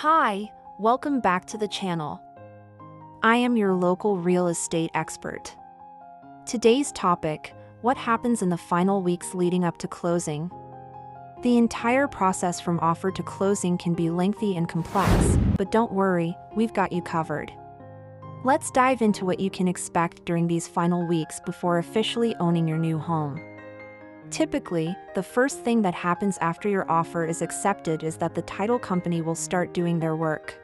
Hi, welcome back to the channel. I am your local real estate expert. Today's topic: what happens in the final weeks leading up to closing? The entire process from offer to closing can be lengthy and complex, but don't worry, we've got you covered. Let's dive into what you can expect during these final weeks before officially owning your new home. Typically, the first thing that happens after your offer is accepted is that the title company will start doing their work.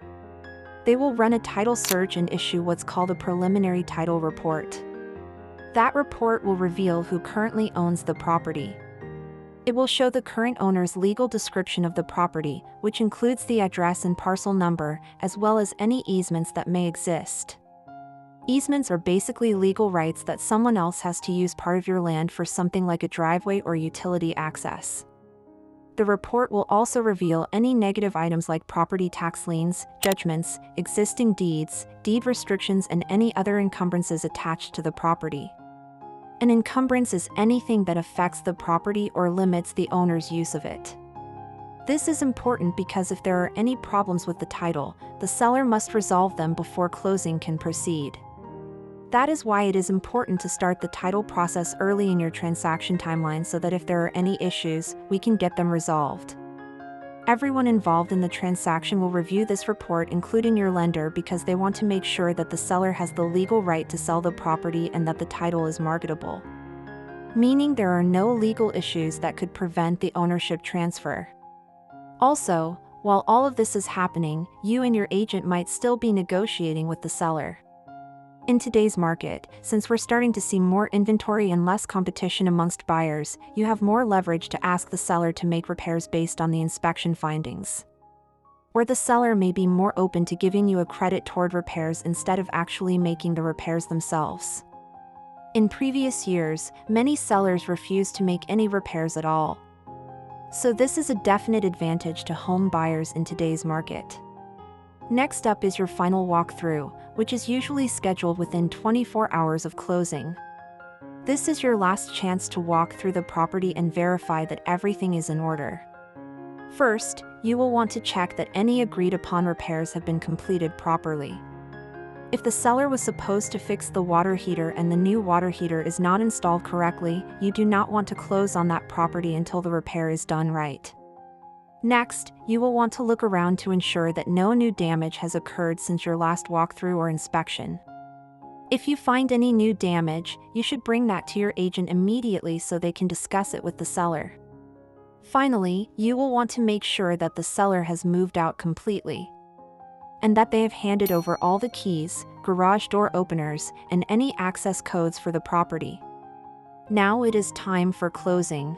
They will run a title search and issue what's called a preliminary title report. That report will reveal who currently owns the property. It will show the current owner's legal description of the property, which includes the address and parcel number, as well as any easements that may exist. Easements are basically legal rights that someone else has to use part of your land for something like a driveway or utility access. The report will also reveal any negative items like property tax liens, judgments, existing deeds, deed restrictions, and any other encumbrances attached to the property. An encumbrance is anything that affects the property or limits the owner's use of it. This is important because if there are any problems with the title, the seller must resolve them before closing can proceed. That is why it is important to start the title process early in your transaction timeline so that if there are any issues, we can get them resolved. Everyone involved in the transaction will review this report, including your lender, because they want to make sure that the seller has the legal right to sell the property and that the title is marketable. Meaning there are no legal issues that could prevent the ownership transfer. Also, while all of this is happening, you and your agent might still be negotiating with the seller. In today's market, since we're starting to see more inventory and less competition amongst buyers, you have more leverage to ask the seller to make repairs based on the inspection findings. Or the seller may be more open to giving you a credit toward repairs instead of actually making the repairs themselves. In previous years, many sellers refused to make any repairs at all. So this is a definite advantage to home buyers in today's market. Next up is your final walkthrough, which is usually scheduled within 24 hours of closing. This is your last chance to walk through the property and verify that everything is in order. First, you will want to check that any agreed upon repairs have been completed properly. If the seller was supposed to fix the water heater and the new water heater is not installed correctly, you do not want to close on that property until the repair is done right. Next, you will want to look around to ensure that no new damage has occurred since your last walkthrough or inspection. If you find any new damage, you should bring that to your agent immediately so they can discuss it with the seller. Finally, you will want to make sure that the seller has moved out completely, and that they have handed over all the keys, garage door openers, and any access codes for the property. Now it is time for closing.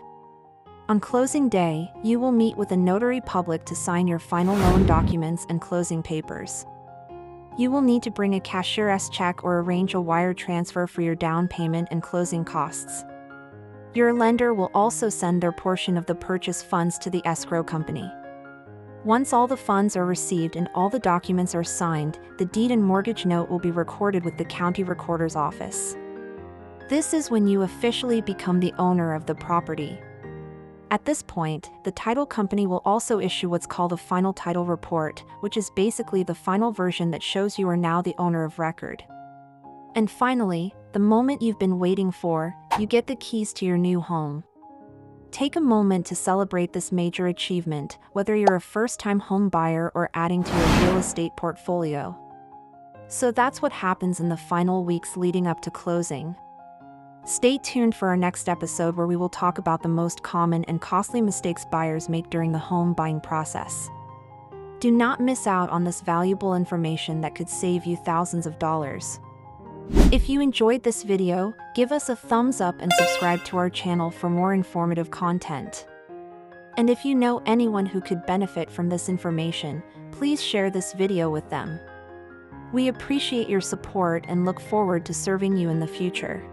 On closing day, you will meet with a notary public to sign your final loan documents and closing papers. You will need to bring a cashier's check or arrange a wire transfer for your down payment and closing costs. Your lender will also send their portion of the purchase funds to the escrow company. Once all the funds are received and all the documents are signed, the deed and mortgage note will be recorded with the county recorder's office. This is when you officially become the owner of the property. At this point, the title company will also issue what's called a final title report, which is basically the final version that shows you are now the owner of record. And finally, the moment you've been waiting for, you get the keys to your new home. Take a moment to celebrate this major achievement, whether you're a first-time home buyer or adding to your real estate portfolio. So that's what happens in the final weeks leading up to closing. Stay tuned for our next episode where we will talk about the most common and costly mistakes buyers make during the home buying process. Do not miss out on this valuable information that could save you thousands of dollars. If you enjoyed this video, give us a thumbs up and subscribe to our channel for more informative content. And if you know anyone who could benefit from this information, please share this video with them. We appreciate your support and look forward to serving you in the future.